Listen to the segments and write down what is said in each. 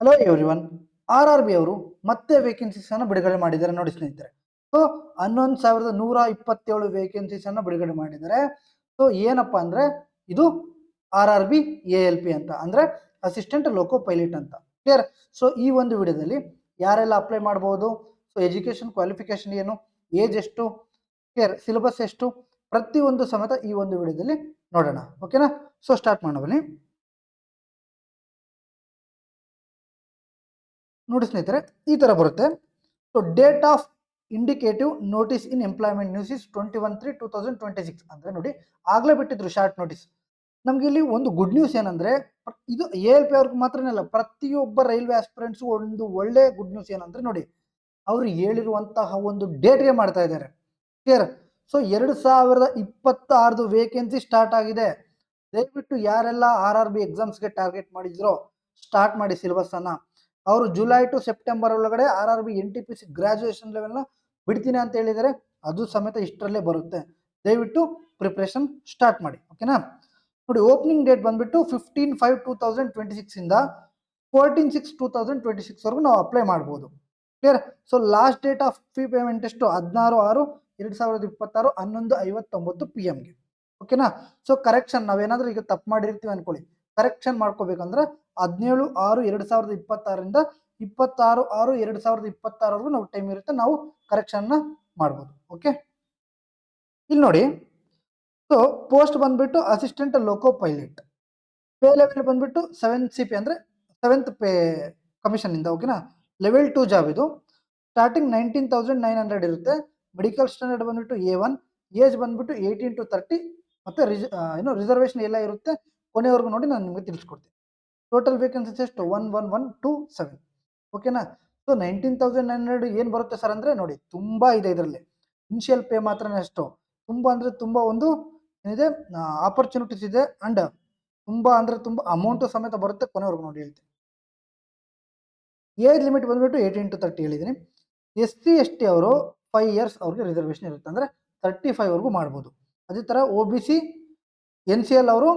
Hello everyone. RRB ಅವರು ಮತ್ತೆ vacancies ಅನ್ನು ಬಿಡುಗಡೆ ಮಾಡಿದ್ದಾರೆ ನೋಡಿ ಸ್ನೇಹಿತರೆ. ಸೊ 11,127 ವೇಕೆನ್ಸೀಸ್ ಅನ್ನು ಬಿಡುಗಡೆ ಮಾಡಿದ್ದಾರೆ. ಸೊ ಏನಪ್ಪಾ ಅಂದ್ರೆ ಇದು RRB ALP ಅಂತ ಅಂದ್ರೆ ಅಸಿಸ್ಟೆಂಟ್ ಲೋಕೋ ಪೈಲಟ್ ಅಂತ. ಕ್ಲಿಯರ್. ಸೊ ಈ ಒಂದು ವಿಡಿಯೋದಲ್ಲಿ ಯಾರೆಲ್ಲ ಅಪ್ಲೈ ಮಾಡಬಹುದು, ಸೊ ಎಜುಕೇಶನ್ ಕ್ವಾಲಿಫಿಕೇಶನ್ ಏನು, ಏಜ್ ಎಷ್ಟು, ಕ್ಲಿಯರ್, ಸಿಲೆಬಸ್ ಎಷ್ಟು, ಪ್ರತಿಯೊಂದು ಸಮೇತ ಈ ಒಂದು ವಿಡಿಯೋದಲ್ಲಿ ನೋಡೋಣ. ಓಕೆನಾ? ಸೊ ಸ್ಟಾರ್ಟ್ ಮಾಡೋಣ ಬನ್ನಿ. ನೋಡಿ ಸ್ನೇಹಿತರೆ, ಈ ತರ ಬರುತ್ತೆ. So date of indicative notice in employment news is 21/3/2026 ಅಂದ್ರೆ ನೋಡಿ, ಆಗ್ಲೇ ಬಿಟ್ಟಿದ್ರು ಶಾರ್ಟ್ ನೋಟಿಸ್. ನಮ್ಗೆ ಇಲ್ಲಿ ಒಂದು ಗುಡ್ ನ್ಯೂಸ್ ಏನಂದ್ರೆ, ಇದು ALP ಅವ್ರಿಗೆ ಮಾತ್ರನೇ ಅಲ್ಲ, ಪ್ರತಿಯೊಬ್ಬ ರೈಲ್ವೆ ಆಸ್ಪಿರೆಂಟ್ಸ್ ಒಂದು ಒಳ್ಳೆ ಗುಡ್ ನ್ಯೂಸ್ ಏನಂದ್ರೆ ನೋಡಿ, ಅವ್ರು ಹೇಳಿರುವಂತಹ ಒಂದು ಡೇಟ್ಗೆ ಮಾಡ್ತಾ ಇದ್ದಾರೆ. ಕ್ಲಿಯರ್. ಸೊ 2026 ವೇಕೆನ್ಸಿ ಸ್ಟಾರ್ಟ್ ಆಗಿದೆ. ದಯವಿಟ್ಟು ಯಾರೆಲ್ಲ RRB ಎಕ್ಸಾಮ್ಸ್ಗೆ ಟಾರ್ಗೆಟ್ ಮಾಡಿದ್ರೋ ಸ್ಟಾರ್ಟ್ ಮಾಡಿ ಸಿಲೆಬಸ್ ಅನ್ನ. ಅವರು ಜುಲೈ ಟು ಸೆಪ್ಟೆಂಬರ್ ಒಳಗಡೆ RRB NTPC ಗ್ರಾಜುಯೇಷನ್ ಲೆವೆಲ್ನ ಬಿಡ್ತೀನಿ ಅಂತ ಹೇಳಿದರೆ, ಅದು ಸಮೇತ ಇಷ್ಟರಲ್ಲೇ ಬರುತ್ತೆ. ದಯವಿಟ್ಟು ಪ್ರಿಪ್ರೇಷನ್ ಸ್ಟಾರ್ಟ್ ಮಾಡಿ. ಓಕೆನಾ? ನೋಡಿ, ಓಪನಿಂಗ್ ಡೇಟ್ ಬಂದ್ಬಿಟ್ಟು 15/5/2026 ಇಂದ 14/6/2026 ವರೆಗೂ ನಾವು ಅಪ್ಲೈ ಮಾಡ್ಬೋದು. Clear. So last date of fee payment ಎಷ್ಟು? 16/6/2026 11:59 PM ಗೆ. ಓಕೆನಾ? ಸೊ ಕರೆಕ್ಷನ್ ನಾವೇನಾದ್ರೂ ಈಗ ತಪ್ಪು ಮಾಡಿರ್ತೀವಿ ಅನ್ಕೊಳ್ಳಿ, ಕರೆಕ್ಷನ್ ಮಾಡ್ಕೋಬೇಕಂದ್ರೆ 17/6/2026 26/6/2026 ನಾವು ಟೈಮ್ ಇರುತ್ತೆ, ನಾವು ಕರೆಕ್ಷನ್ ಮಾಡ್ಬೋದು. ಓಕೆ, ಇಲ್ಲಿ ನೋಡಿ. ಸೊ ಪೋಸ್ಟ್ ಬಂದ್ಬಿಟ್ಟು ಅಸಿಸ್ಟೆಂಟ್ ಲೋಕೋ ಪೈಲಟ್, ಪೇ ಲೆವೆಲ್ ಬಂದ್ಬಿಟ್ಟು 7 CP ಅಂದ್ರೆ 7th ಪೇ ಕಮಿಷನ್ ಇಂದ. ಓಕೆನಾ? ಲೆವೆಲ್ 2 ಜಾಬ್ ಇದು. ಸ್ಟಾರ್ಟಿಂಗ್ 19,900 ಇರುತ್ತೆ. ಮೆಡಿಕಲ್ ಸ್ಟ್ಯಾಂಡರ್ಡ್ ಬಂದ್ಬಿಟ್ಟು A1, ಏಜ್ ಬಂದ್ಬಿಟ್ಟು 18 to 30 ಮತ್ತೆ ರಿಸರ್ವೇಶನ್ ಎಲ್ಲ ಇರುತ್ತೆ. ಕೊನೆವರೆಗೂ ನೋಡಿ ನಾನು ನಿಮಗೆ ತಿಳಿಸ್ಕೊಡ್ತೀನಿ. ಟೋಟಲ್ ವೇಕೆನ್ಸೀಸ್ ಎಷ್ಟು? 11127. ಓಕೆನಾ? ಸೊ 19,900 ಏನು ಬರುತ್ತೆ ಸರ್ ಅಂದ್ರೆ ನೋಡಿ, ತುಂಬಾ ಇದೆ ಇದರಲ್ಲಿ. ಇನಿಷಿಯಲ್ ಪೇ ಮಾತ್ರನೇ ಅಷ್ಟು. ತುಂಬಾ ಅಂದ್ರೆ ತುಂಬಾ ಒಂದು ಏನಿದೆ ಆಪರ್ಚುನಿಟೀಸ್ ಇದೆ, ಅಂಡ್ ತುಂಬಾ ಅಂದ್ರೆ ತುಂಬಾ ಅಮೌಂಟ್ ಸಮೇತ ಬರುತ್ತೆ. ಕೊನೆವರೆಗೂ ನೋಡಿ ಹೇಳ್ತೀನಿ. ಏಜ್ ಲಿಮಿಟ್ ಬಂದ್ಬಿಟ್ಟು 18 to 30 ಹೇಳಿದ್ದೀನಿ. SC ST ಅವರು 5 years ಅವ್ರಿಗೆ ರಿಸರ್ವೇಶನ್ ಇರುತ್ತೆ, ಅಂದ್ರೆ 35 ವರೆಗೂ ಮಾಡ್ಬೋದು. ಅದೇ ತರ OBC NCL ಅವರು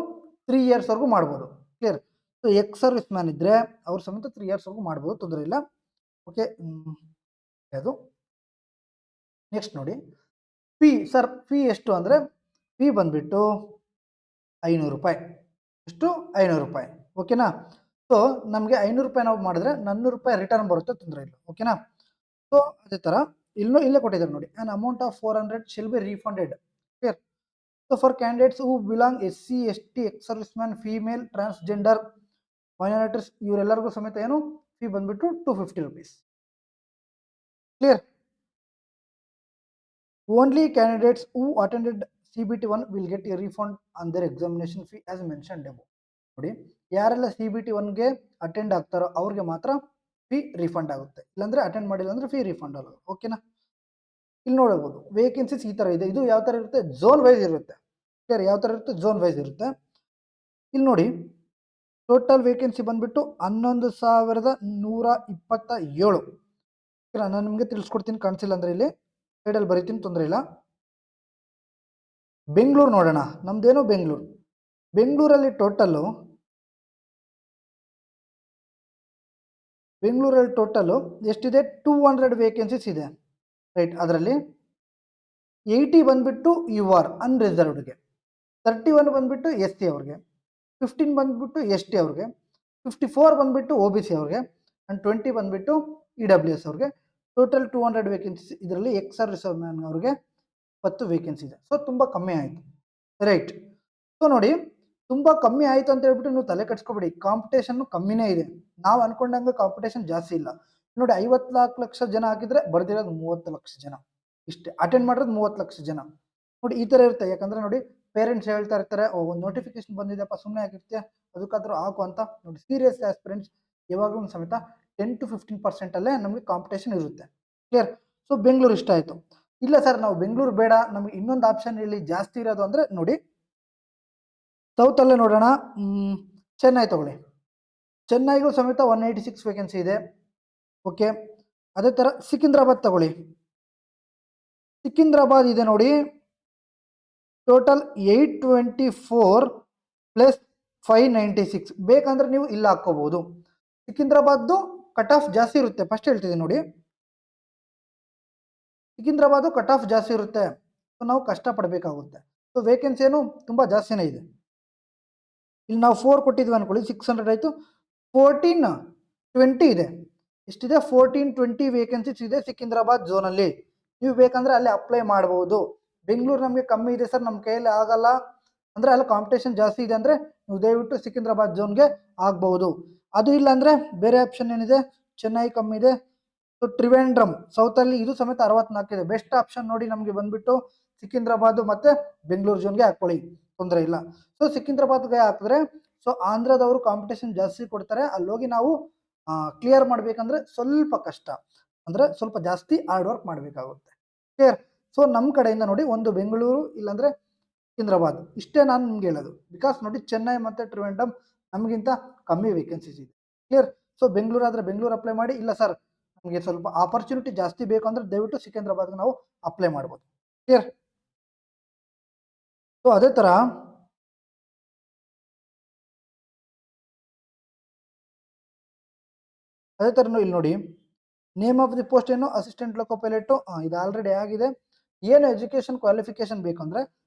3 years ವರೆಗೂ ಮಾಡ್ಬೋದು. Clear. So X service man ಇದ್ರೆ ಅವ್ರು ಸಮೇತ 3 years ವರೆಗೂ ಮಾಡ್ಬೋದು, ತೊಂದರೆ ಇಲ್ಲ. ಓಕೆ, ಅದು ನೆಕ್ಸ್ಟ್ ನೋಡಿ. ಫೀ ಸರ್, ಫೀ ಎಷ್ಟು ಅಂದ್ರೆ ಫೀ ಬಂದ್ಬಿಟ್ಟು 500 ರೂಪಾಯಿ. ಎಷ್ಟು? 500 ರೂಪಾಯಿ. ಓಕೆನಾ? ಸೊ ನಮಗೆ 500 ರೂಪಾಯಿ ನಾವು ಮಾಡಿದ್ರೆ 400 ರೂಪಾಯಿ ರಿಟರ್ನ್ ಬರುತ್ತೆ, ತೊಂದರೆ ಇಲ್ಲ. ಓಕೆನಾ? ಸೊ ಅದೇ ತರ ಇಲ್ಲೇ ಕೊಟ್ಟಿದ್ದಾರೆ ನೋಡಿ, an amount of 400 shall be refunded. Clear. So for candidates who belong SC ST ex service man, female, transgender, minorities ಇವರೆಲ್ಲರಿಗೂ ಸಮೇತ ಏನು ಫೀ ಬಂದ್ಬಿಟ್ಟು 250 rupees. Clear. Only candidates who attended CBT1 will get a refund on their examination fee as mentioned above. ನೋಡಿ, ಯಾರೆಲ್ಲ CBT1ಗೆ attend ಆಗ್ತಾರೋ ಅವ್ರಿಗೆ ಮಾತ್ರ fee refund ಆಗುತ್ತೆ, ಇಲ್ಲಾಂದ್ರೆ ಅಟೆಂಡ್ ಮಾಡಿಲ್ಲ ಅಂದ್ರೆ ಫೀ ರಿಫಂಡ್ ಆಗಲ್ಲ. ಓಕೆನಾ? ಇಲ್ಲಿ ನೋಡಬಹುದು ವೇಕೆನ್ಸೀಸ್ ಈ ತರ ಇದೆ. ಇದು ಯಾವ ತರ ಇರುತ್ತೆ? ಝೋನ್ ವೈಸ್ ಇರುತ್ತೆ. ಕ್ಲಿಯರ್. ಯಾವ ತರ ಇರುತ್ತೆ? ಝೋನ್ ವೈಸ್ ಇರುತ್ತೆ. ಇಲ್ಲಿ ನೋಡಿ, ಟೋಟಲ್ ವೇಕೆನ್ಸಿ ಬಂದ್ಬಿಟ್ಟು 11,127. ನಾನು ನಿಮಗೆ ತಿಳಿಸ್ಕೊಡ್ತೀನಿ, ಕಾಣಿಸಿಲ್ಲ ಅಂದ್ರೆ ಇಲ್ಲಿ ಸೈಡಲ್ಲಿ ಬರೀತೀನಿ, ತೊಂದರೆ ಇಲ್ಲ. ಬೆಂಗಳೂರು ನೋಡೋಣ. ನಮ್ದೇನೋ ಬೆಂಗಳೂರಲ್ಲಿ ಟೋಟಲ್ ಎಷ್ಟಿದೆ? 200 ವೇಕೆನ್ಸೀಸ್ ಇದೆ. ರೈಟ್. ಅದರಲ್ಲಿ 80 ಬಂದ್ಬಿಟ್ಟು UR ಅನ್ರಿಸರ್ವ್ಡ್ಗೆ, 31 ಬಂದ್ಬಿಟ್ಟು SC ಅವ್ರಿಗೆ, 15 ಬಂದ್ಬಿಟ್ಟು ST ಅವ್ರಿಗೆ, 54 ಬಂದ್ಬಿಟ್ಟು OBC ಅವ್ರಿಗೆ, ಅಂಡ್ 20 ಬಂದ್ಬಿಟ್ಟು EWS ಅವ್ರಿಗೆ. Total 200 vacancies. ಇದರಲ್ಲಿ ಎಕ್ಸ್ ಸರ್ವಿಸ್ ಮ್ಯಾನ್ ಅವ್ರಿಗೆ 10 ವೇಕೆನ್ಸಿ ಇದೆ. ಸೊ ತುಂಬಾ ಕಮ್ಮಿ ಆಯಿತು. ರೈಟ್. ಸೊ ನೋಡಿ, ತುಂಬಾ ಕಮ್ಮಿ ಆಯಿತು ಅಂತ ಹೇಳ್ಬಿಟ್ಟು ನೀವು ತಲೆ ಕೆಡ್ಸ್ಕೊಬೇಡಿ, ಕಾಂಪಿಟೇಷನ್ ಕಮ್ಮಿನೇ ಇದೆ. ನಾವು ಅನ್ಕೊಂಡಂಗೆ ಕಾಂಪಿಟೇಷನ್ ಜಾಸ್ತಿ ಇಲ್ಲ. ನೋಡಿ, 54 ಲಕ್ಷ ಜನ ಹಾಕಿದ್ರೆ ಬರ್ದಿರೋದು 30 ಲಕ್ಷ ಜನ, ಇಷ್ಟೇ. ಅಟೆಂಡ್ ಮಾಡಿರೋದು 30 ಲಕ್ಷ ಜನ. ನೋಡಿ, ಈ ತರ ಇರುತ್ತೆ. ಯಾಕಂದ್ರೆ ನೋಡಿ, ಪೇರೆಂಟ್ಸ್ ಹೇಳ್ತಾ ಇರ್ತಾರೆ, ಒಂದು ನೋಟಿಫಿಕೇಶನ್ ಬಂದಿದೆಪ್ಪ, ಸುಮ್ಮನೆ ಆಗಿರ್ತೀಯ, ಅದಕ್ಕಾದ್ರೂ ಹಾಕು ಅಂತ. ನೋಡಿ, ಸೀರಿಯಸ್ ಆಸ್ಪಿರೆಂಟ್ಸ್ ಯಾವಾಗಲೂ ಸಮೇತ 10 to 15% ಅಲ್ಲೇ ನಮಗೆ ಕಾಂಪಿಟೇಷನ್ ಇರುತ್ತೆ. ಕ್ಲಿಯರ್. ಸೊ ಬೆಂಗಳೂರು ಇಷ್ಟ ಆಯ್ತು. ಇಲ್ಲ ಸರ್, ನಾವು ಬೆಂಗಳೂರು ಬೇಡ, ನಮಗೆ ಇನ್ನೊಂದು ಆಪ್ಷನ್ ಇಲ್ಲಿ ಜಾಸ್ತಿ ಇರೋದು ಅಂದ್ರೆ ನೋಡಿ, ಸೌತ್ ಅಲ್ಲೇ ನೋಡೋಣ. ಚೆನ್ನೈ ತಗೊಳ್ಳಿ. ಚೆನ್ನೈಗೂ ಸಮೇತ 186 ವೇಕೆನ್ಸಿ ಇದೆ. ಓಕೆ. ಅದೇ ತರ ಸಿಕಿಂದ್ರಾಬಾದ್ ತಗೊಳ್ಳಿ. ಸಿಕಿಂದ್ರಾಬಾದ್ ಇದೆ ನೋಡಿ, ಟೋಟಲ್ 824 ಪ್ಲಸ್ 596. ಬೇಕಂದ್ರೆ ನೀವು ಇಲ್ಲ ಹಾಕೋಬಹುದು. ಸಿಕಿಂದ್ರಾಬಾದ್ದು ಕಟ್ ಆಫ್ ಜಾಸ್ತಿ ಇರುತ್ತೆ, ಫಸ್ಟ್ ಹೇಳ್ತಿದ್ದೀನಿ ನೋಡಿ. ಸಿಕಿಂದ್ರಾಬಾದ್ ಕಟ್ ಆಫ್ ಜಾಸ್ತಿ ಇರುತ್ತೆ, ಸೊ ನಾವು ಕಷ್ಟಪಡಬೇಕಾಗುತ್ತೆ. ಸೊ ವೇಕೆನ್ಸಿ ಏನು ತುಂಬ ಜಾಸ್ತಿನೇ ಇದೆ. ಇಲ್ಲಿ ನಾವು 4 ಕೊಟ್ಟಿದ್ವಿ ಅನ್ಕೊಳ್ಳಿ, 600 ಆಯಿತು. 1420 ಇದೆ. ಎಷ್ಟಿದೆ? 1420 ವೇಕೆನ್ಸೀಸ್ ಇದೆ ಸಿಕಿಂದ್ರಾಬಾದ್ ಝೋನಲ್ಲಿ. ನೀವು ಬೇಕಂದ್ರೆ ಅಲ್ಲಿ ಅಪ್ಲೈ ಮಾಡ್ಬೋದು. ಬೆಂಗಳೂರು ನಮಗೆ ಕಮ್ಮಿ ಇದೆ ಸರ್, ನಮ್ಮ ಕೈಯಲ್ಲಿ ಆಗಲ್ಲ ಅಂದರೆ ಅಲ್ಲಿ ಕಾಂಪಿಟೇಷನ್ ಜಾಸ್ತಿ ಇದೆ ಅಂದರೆ ನೀವು ದಯವಿಟ್ಟು ಸಿಕಿಂದ್ರಾಬಾದ್ ಝೋನ್ಗೆ ಆಗ್ಬಹುದು. ಅದು ಇಲ್ಲ ಅಂದರೆ ಬೇರೆ ಆಪ್ಷನ್ ಏನಿದೆ, ಚೆನ್ನೈ ಕಮ್ಮಿ ಇದೆ. ಸೊ ತ್ರಿವೇಂದ್ರಂ ಸೌತಲ್ಲಿ ಇದು ಸಮೇತ 64 ಇದೆ. ಬೆಸ್ಟ್ ಆಪ್ಷನ್ ನೋಡಿ ನಮಗೆ ಬಂದ್ಬಿಟ್ಟು ಸಿಕಿಂದ್ರಾಬಾದ್ ಮತ್ತು ಬೆಂಗಳೂರು ಝೋನ್ಗೆ ಹಾಕ್ಕೊಳ್ಳಿ, ತೊಂದರೆ ಇಲ್ಲ. ಸೊ ಸಿಕಿಂದ್ರಾಬಾದ್ಗೆ ಹಾಕಿದ್ರೆ ಸೊ ಆಂಧ್ರದವರು ಕಾಂಪಿಟೇಷನ್ ಜಾಸ್ತಿ ಕೊಡ್ತಾರೆ, ಅಲ್ಲೋಗಿ ನಾವು ಕ್ಲಿಯರ್ ಮಾಡಬೇಕಂದ್ರೆ ಸ್ವಲ್ಪ ಕಷ್ಟ, ಅಂದರೆ ಸ್ವಲ್ಪ ಜಾಸ್ತಿ ಹಾರ್ಡ್ ವರ್ಕ್ ಮಾಡಬೇಕಾಗುತ್ತೆ. ಕ್ಲಿಯರ್? ಸೊ ನಮ್ಮ ಕಡೆಯಿಂದ ನೋಡಿ ಒಂದು ಬೆಂಗಳೂರು ಇಲ್ಲಾಂದರೆ ಸಿಕಿಂದ್ರಾಬಾದ್, ಇಷ್ಟೇ ನಾನು ನಿಮ್ಗೆ ಹೇಳೋದು. ಬಿಕಾಸ್ ನೋಡಿ ಚೆನ್ನೈ ಮತ್ತು ತ್ರಿವೇಂದ್ರಂ ನಮಗಿಂತ ಕಮ್ಮಿ ವೇಕೆನ್ಸೀಸ್ ಇದೆ. ಕ್ಲಿಯರ್? ಸೊ ಬೆಂಗಳೂರು ಆದರೆ ಬೆಂಗಳೂರು ಅಪ್ಲೈ ಮಾಡಿ, ಇಲ್ಲ ಸರ್ ನಮಗೆ ಸ್ವಲ್ಪ ಆಪರ್ಚುನಿಟಿ ಜಾಸ್ತಿ ಬೇಕು ಅಂದರೆ ದಯವಿಟ್ಟು ಸಿಕಿಂದ್ರಾಬಾದ್ಗೆ ನಾವು ಅಪ್ಲೈ ಮಾಡ್ಬೋದು. ಕ್ಲಿಯರ್? ಸೊ ಅದೇ ಥರ ಇಲ್ಲಿ ನೋಡಿ, ನೇಮ್ ಆಫ್ ದಿ ಪೋಸ್ಟ್ ಏನು? Assistant loco pilot. ಇದು ಆಲ್ರೆಡಿ ಆಗಿದೆ. ಏನು ಎಜುಕೇಷನ್ ಕ್ವಾಲಿಫಿಕೇಶನ್ ಬೇಕು ಅಂದರೆ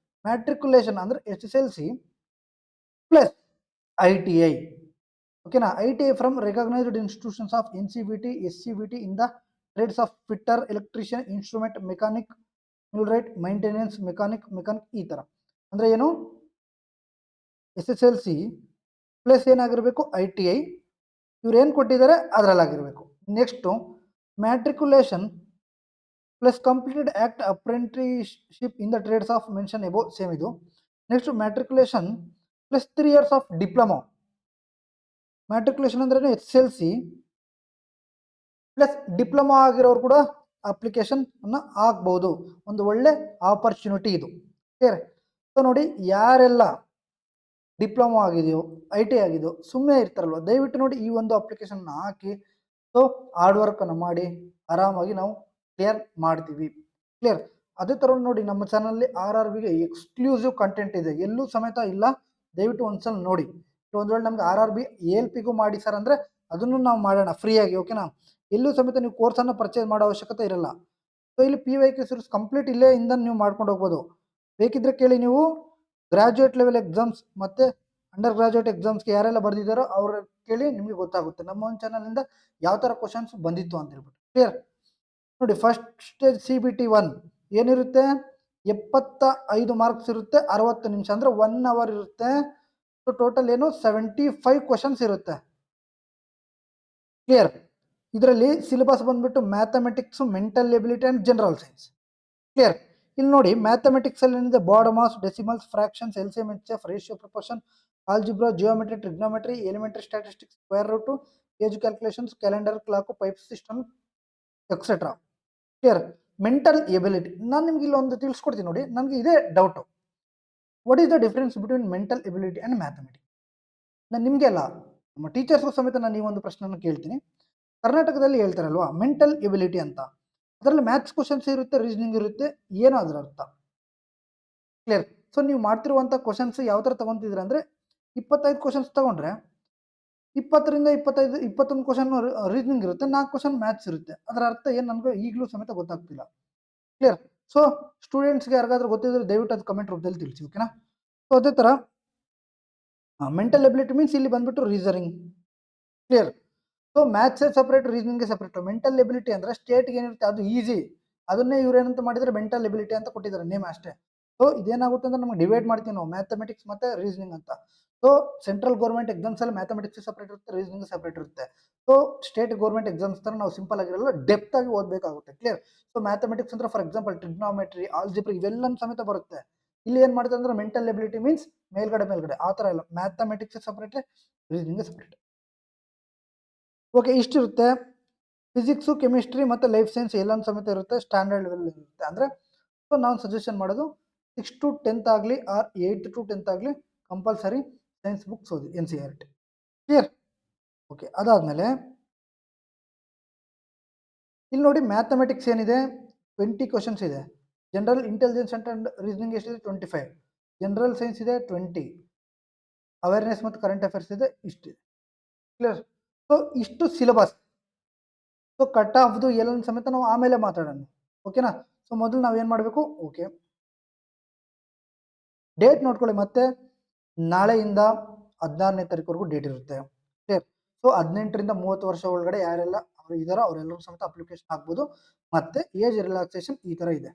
ಮ್ಯಾಟ್ರಿಕ್ಯುಲೇಷನ್ ಅಂದರೆ SSLC ಪ್ಲಸ್ ITI. ಓಕೆನಾ? ITI from recognised institutions of NCVT, SCVT in the trades of fitter, electrician, instrument mechanic, millwright, maintenance mechanic ಈ ಥರ. ಅಂದರೆ ಏನು? SSLC ಪ್ಲಸ್ ಏನಾಗಿರಬೇಕು? ITI. ಇವ್ರು ಏನು ಕೊಟ್ಟಿದ್ದಾರೆ ಅದರಲ್ಲಾಗಿರಬೇಕು. Next matriculation plus completed act apprenticeship in the trades of mention above, same ಇದು. Next matriculation plus 3 years of diploma. Matriculation ಅಂದ್ರೆ SSLC ಪ್ಲಸ್ ಡಿಪ್ಲೊಮಾ ಆಗಿರೋರು ಕೂಡ ಅಪ್ಲಿಕೇಶನ್ ಅನ್ನು ಹಾಕ್ಬೋದು. ಒಂದು ಒಳ್ಳೆ ಆಪರ್ಚುನಿಟಿ ಇದು. ಕ್ಲಿಯರ್? ಸೊ ನೋಡಿ, ಯಾರೆಲ್ಲ ಡಿಪ್ಲೊಮಾ ಆಗಿದೆಯೋ, ITI ಆಗಿದೆಯೋ ಸುಮ್ಮನೆ ಇರ್ತಾರಲ್ವ, ದಯವಿಟ್ಟು ನೋಡಿ ಈ ಒಂದು ಅಪ್ಲಿಕೇಶನ್ನ ಹಾಕಿ. ಸೊ ಹಾರ್ಡ್ ವರ್ಕನ್ನು ಮಾಡಿ ಆರಾಮಾಗಿ ನಾವು ಕ್ಲಿಯರ್ ಮಾಡ್ತೀವಿ. ಕ್ಲಿಯರ್? ಅದೇ ಥರ ನೋಡಿ ನಮ್ಮ ಚಾನಲಲ್ಲಿ RRBಗೆ ಎಕ್ಸ್ಕ್ಲೂಸಿವ್ ಕಂಟೆಂಟ್ ಇದೆ, ಎಲ್ಲೂ ಸಮೇತ ಇಲ್ಲ. ದಯವಿಟ್ಟು ಒಂದ್ಸಲ ನೋಡಿ. ಒಂದು ವೇಳೆ ನಮ್ಗೆ RRB ALPಗೂ ಮಾಡಿ ಸರ್ ಅಂದರೆ ಅದನ್ನು ನಾವು ಮಾಡೋಣ ಫ್ರೀಯಾಗಿ. ಓಕೆನಾ? ಎಲ್ಲೂ ಸಮೇತ ನೀವು ಕೋರ್ಸನ್ನು ಪರ್ಚೇಸ್ ಮಾಡೋ ಅವಶ್ಯಕತೆ ಇರಲ್ಲ. ಸೊ ಇಲ್ಲಿ PYQ ಸೀರೀಸ್ ಕಂಪ್ಲೀಟ್ ಇಲ್ಲೇ ಇಂದ ನೀವು ಮಾಡ್ಕೊಂಡು ಹೋಗ್ಬೋದು. ಬೇಕಿದ್ರೆ ಕೇಳಿ, ನೀವು ಗ್ರಾಜುಯೇಟ್ ಲೆವೆಲ್ ಎಕ್ಸಾಮ್ಸ್ ಮತ್ತು ಅಂಡರ್ ಗ್ರಾಜುಯೇಟ್ ಎಕ್ಸಾಮ್ಸ್ಗೆ ಯಾರೆಲ್ಲ ಬರೆದಿದ್ದಾರೋ ಅವ್ರ ಕೇಳಿ, ನಿಮಗೆ ಗೊತ್ತಾಗುತ್ತೆ ನಮ್ಮ ಒಂದು ಚಾನಲಿಂದ ಯಾವ ಥರ ಕ್ವಶನ್ಸ್ ಬಂದಿತ್ತು ಅಂತ ಹೇಳ್ಬಿಟ್ಟು. ಕ್ಲಿಯರ್? ನೋಡಿ, ಫಸ್ಟ್ ಸ್ಟೇಜ್ CBT 1 ಏನಿರುತ್ತೆ? 75 ಮಾರ್ಕ್ಸ್ ಇರುತ್ತೆ, 60 ನಿಮಿಷ ಅಂದರೆ 1 hour ಇರುತ್ತೆ. ಸೊ ಟೋಟಲ್ ಏನು? 75 ಕ್ವಶನ್ಸ್ ಇರುತ್ತೆ. ಕ್ಲಿಯರ್? ಇದರಲ್ಲಿ ಸಿಲೆಬಸ್ ಬಂದ್ಬಿಟ್ಟು mathematics, mental ability and general science. Clear? ಇಲ್ಲಿ ನೋಡಿ, ಮ್ಯಾಥಮೆಟಿಕ್ಸಲ್ಲಿ ಏನಿದೆ? BODMAS, decimals, fractions, LCM, HCF, ratio, proportion, algebra, geometry, trigonometry, elementary statistics, square root, age calculations, calendar, clock, pipe system, etcetera. Clear? Mental ability ನಾನು ನಿಮ್ಗೆ ಇಲ್ಲೊಂದು ತಿಳಿಸ್ಕೊಡ್ತೀನಿ ನೋಡಿ. ನನಗೆ ಇದೇ doubt, what is the difference between mental ability and mathematics? ನಾನು ನಿಮಗೆ ಅಲ್ಲ, ನಮ್ಮ ಟೀಚರ್ಸ್ಗೂ ಸಮೇತ ನಾನು ಈ ಒಂದು ಪ್ರಶ್ನೆಯನ್ನು ಕೇಳ್ತೀನಿ. ಕರ್ನಾಟಕದಲ್ಲಿ ಹೇಳ್ತಾರಲ್ವಾ ಮೆಂಟಲ್ ಎಬಿಲಿಟಿ ಅಂತ, ಅದರಲ್ಲಿ ಮ್ಯಾಥ್ಸ್ ಕ್ವಶನ್ಸ್ ಇರುತ್ತೆ, ರೀಸನಿಂಗ್ ಇರುತ್ತೆ, ಏನೋ ಅದರ ಅರ್ಥ. ಕ್ಲಿಯರ್? ಸೊ ನೀವು ಮಾಡ್ತಿರುವಂಥ ಕ್ವಶನ್ಸ್ ಯಾವ ಥರ ತೊಗೊತಿದ್ರೆ ಅಂದರೆ 25 ಕ್ವಶನ್ಸ್ ತೊಗೊಂಡ್ರೆ 20ರಿಂದ 25 21 ಕ್ವಶನ್ ರೀಸನಿಂಗ್ ಇರುತ್ತೆ, 4 ಕ್ವಶನ್ ಮ್ಯಾಥ್ಸ್ ಇರುತ್ತೆ. ಅದರ ಅರ್ಥ ಏನು ನನಗೆ ಈಗಲೂ ಸಮೇತ ಗೊತ್ತಾಗ್ತಿಲ್ಲ. ಕ್ಲಿಯರ್? ಸೊ ಸ್ಟೂಡೆಂಟ್ಸ್ಗೆ ಯಾರಿಗಾದ್ರೂ ಗೊತ್ತಿದ್ರೆ ದಯವಿಟ್ಟು ಅದು ಕಮೆಂಟ್ ರೂಪದಲ್ಲಿ ತಿಳಿಸಿ. ಓಕೆನಾ? ಸೊ ಅದೇ ಥರ ಮೆಂಟಲ್ ಎಬಿಲಿಟಿ ಮೀನ್ಸ್ ಇಲ್ಲಿ ಬಂದ್ಬಿಟ್ಟು ರೀಸನಿಂಗ್. ಕ್ಲಿಯರ್? ಸೊ ಮ್ಯಾಥ್ಸೇ ಸಪ್ರೇಟ್, ರೀಸನಿಂಗ್ಗೆ ಸಪ್ರೇಟ್. ಮೆಂಟಲ್ ಎಬಿಲಿಟಿ ಅಂದರೆ ಸ್ಟೇಟ್ಗೆ ಏನಿರುತ್ತೆ ಅದು ಈಸಿ, ಅದನ್ನೇ ಇವ್ರು ಏನಂತ ಮಾಡಿದರೆ ಮೆಂಟಲ್ ಎಬಿಲಿಟಿ ಅಂತ ಕೊಟ್ಟಿದ್ದಾರೆ ನೇಮ್ ಅಷ್ಟೇ. ಸೊ ಇದೇನಾಗುತ್ತೆ ಅಂದರೆ ನಮಗೆ ಡಿವೈಡ್ ಮಾಡ್ತೀವಿ ನಾವು ಮ್ಯಾಥಮೆಟಿಕ್ಸ್ ಮತ್ತು ರೀಸನಿಂಗ್ ಅಂತ. ಸೊ ಸೆಂಟ್ರಲ್ ಗೌರ್ಮೆಂಟ್ ಎಕ್ಸಾಮ್ಸಲ್ಲಿ ಮ್ಯಾಥಮೆಟಿಕ್ಸ್ ಸಪ್ರೇಟ್ ಇರುತ್ತೆ, ರೀಸನಿಂಗ್ ಸಪ್ರೇಟ್ ಇರುತ್ತೆ. ಸೊ ಸ್ಟೇಟ್ ಗೌರ್ಮೆಂಟ್ ಎಕ್ಸಾಮ್ಸ್ ಥರ ನಾವು ಸಿಂಪಲ್ ಆಗಿರಲ್ಲ, ಡೆಪ್ತ್ ಆಗಿ ಓದಬೇಕಾಗುತ್ತೆ. ಕ್ಲಿಯರ್? ಸೊ ಮ್ಯಾಥಮೆಟಿಕ್ಸ್ ಅಂದರೆ ಫಾರ್ ಎಕ್ಸಾಂಪಲ್ ಟ್ರಿಗ್ನೋಮೆಟ್ರಿ, ಆಲ್ಜಿಬ್ರಾ ಇವೆಲ್ಲನೂ ಸಮೇತ ಬರುತ್ತೆ. ಇಲ್ಲಿ ಏನು ಮಾಡ್ತಾರೆ ಅಂದರೆ ಮೆಂಟಲ್ ಎಬಿಲಿಟಿ ಮೀನ್ಸ್ ಮೇಲ್ಗಡೆ ಆ ಥರ ಇಲ್ಲ, mathematics separate, reasoning separate. Okay, ಇಷ್ಟಿರುತ್ತೆ. ಫಿಸಿಕ್ಸು, ಕೆಮಿಸ್ಟ್ರಿ ಮತ್ತು ಲೈಫ್ ಸೈನ್ಸ್ ಎಲ್ಲನೂ ಸಮೇತ ಇರುತ್ತೆ, ಸ್ಟ್ಯಾಂಡರ್ಡ್ ಲೆವೆಲ್ ಇರುತ್ತೆ. ಅಂದರೆ ಸೊ ನಾನು ಸಜೆಷನ್ ಮಾಡೋದು 6 to 10th ಆಗಲಿ ಆರ್ 8 to 10th ಆಗಲಿ ಕಂಪಲ್ಸರಿ ಸೈನ್ಸ್ ಬುಕ್ಸ್ ಓದಿ, NCERT. ಕ್ಲಿಯರ್? ಓಕೆ, ಅದಾದಮೇಲೆ ಇಲ್ಲಿ ನೋಡಿ ಮ್ಯಾಥಮೆಟಿಕ್ಸ್ ಏನಿದೆ 20 ಕ್ವಶನ್ಸ್ ಇದೆ. ಜನರಲ್ ಇಂಟೆಲಿಜೆನ್ಸ್ ಆ್ಯಂಡ್ ರೀಸನಿಂಗ್ ಎಷ್ಟಿದೆ? 25. ಜನರಲ್ ಸೈನ್ಸ್ ಇದೆ 20. ಅವೇರ್ನೆಸ್ ಮತ್ತು ಕರೆಂಟ್ ಅಫೇರ್ಸ್ ಇದೆ, ಇಷ್ಟಿದೆ. ಕ್ಲಿಯರ್? ಸೊ ಇಷ್ಟು ಸಿಲೆಬಸ್. ಸೊ ಕಟ್ ಆಫ್ದು ಎಲ್ಲ ಸಮೇತ ನಾವು ಆಮೇಲೆ ಮಾತಾಡೋಣ, ಓಕೆನಾ. ಸೊ ಮೊದಲು ನಾವೇನು ಮಾಡಬೇಕು, ಓಕೆ ಡೇಟ್ ನೋಡ್ಕೊಳ್ಳಿ. ಮತ್ತೆ ನಾಳೆಯಿಂದ 16ನೇ ತಾರೀಕುವರೆಗೂ ಡೇಟ್ ಇರುತ್ತೆ, ಕ್ಲಿಯರ್. ಸೊ 18ರಿಂದ 30 ವರ್ಷ ಒಳಗಡೆ ಯಾರೆಲ್ಲ ಅವರು ಇದಾರೋ ಅವರೆಲ್ಲರೂ ಸಮೇತ ಅಪ್ಲಿಕೇಶನ್ ಹಾಕ್ಬೋದು. ಮತ್ತೆ ಏಜ್ ರಿಲ್ಯಾಕ್ಸೇಷನ್ ಈ ತರ ಇದೆ,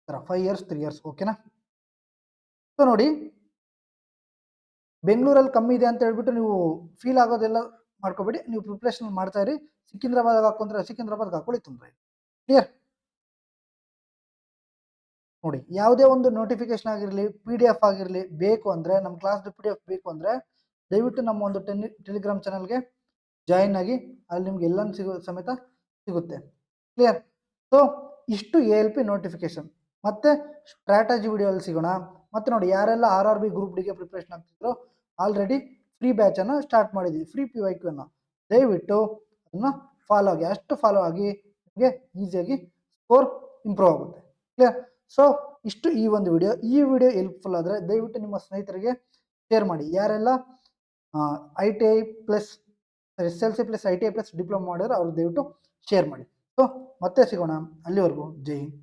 5 years 3 years, ಓಕೆನಾ. ಸೊ ನೋಡಿ, ಬೆಂಗಳೂರಲ್ಲಿ ಕಮ್ಮಿ ಇದೆ ಅಂತ ಹೇಳ್ಬಿಟ್ಟು ನೀವು ಫೀಲ್ ಆಗೋದೆಲ್ಲ ಮಾಡ್ಕೋಬೇಡಿ. ನೀವು ಪ್ರಿಪ್ರೇಷನ್ ಮಾಡ್ತಾ ಇರಿ. ಸಿಕಿಂದ್ರಾಬಾದ್ ಹಾಕೊಂಡ್ರೆ ಸಿಕಿಂದ್ರಾಬಾದ್ ಹಾಕೊಳ್ಳಿ, ತೊಂದರೆ ಕ್ಲಿಯರ್. ನೋಡಿ, ಯಾವುದೇ ಒಂದು ನೋಟಿಫಿಕೇಶನ್ ಆಗಿರಲಿ, PDF ಆಗಿರಲಿ ಬೇಕು ಅಂದರೆ, ನಮ್ಮ ಕ್ಲಾಸ್ದು PDF ಬೇಕು ಅಂದರೆ ದಯವಿಟ್ಟು ನಮ್ಮ ಒಂದು ಟೆಲಿಗ್ರಾಮ್ ಚಾನಲ್ಗೆ ಜಾಯಿನ್ ಆಗಿ. ಅಲ್ಲಿ ನಿಮ್ಗೆ ಎಲ್ಲ ಸಮೇತ ಸಿಗುತ್ತೆ, ಕ್ಲಿಯರ್. ಸೊ ಇಷ್ಟು ALP ನೋಟಿಫಿಕೇಶನ್. ಮತ್ತೆ ಸ್ಟ್ರಾಟಜಿ ವಿಡಿಯೋಲ್ಲಿ ಸಿಗೋಣ. ಮತ್ತೆ ನೋಡಿ, ಯಾರೆಲ್ಲ RRB ಗ್ರೂಪ್ ಡಿಗೆ ಪ್ರಿಪ್ರೇಷನ್ ಆಗ್ತಿದ್ರು ಆಲ್ರೆಡಿ ಫ್ರೀ ಬ್ಯಾಚನ್ನು ಸ್ಟಾರ್ಟ್ ಮಾಡಿದ್ವಿ, ಫ್ರೀ PYQ ಅನ್ನು. ದಯವಿಟ್ಟು ಅದನ್ನು ಫಾಲೋ ಆಗಿ, ಅಷ್ಟು ಫಾಲೋ ಆಗಿ ನಿಮಗೆ ಈಸಿಯಾಗಿ ಸ್ಕೋರ್ ಇಂಪ್ರೂವ್ ಆಗುತ್ತೆ, ಕ್ಲಿಯರ್. ಸೊ ಇಷ್ಟು ಈ ಒಂದು ವಿಡಿಯೋ. ಈ ವಿಡಿಯೋ ಹೆಲ್ಪ್ಫುಲ್ ಆದರೆ ದಯವಿಟ್ಟು ನಿಮ್ಮ ಸ್ನೇಹಿತರಿಗೆ ಶೇರ್ ಮಾಡಿ. ಯಾರೆಲ್ಲ ITI plus SLC plus ITI plus diploma ಮಾಡಿದ್ರೆ ಅವ್ರು ದಯವಿಟ್ಟು ಶೇರ್ ಮಾಡಿ. ಸೊ ಮತ್ತೆ ಸಿಗೋಣ, ಅಲ್ಲಿವರೆಗೂ ಜೈ ಹಿಂದ್.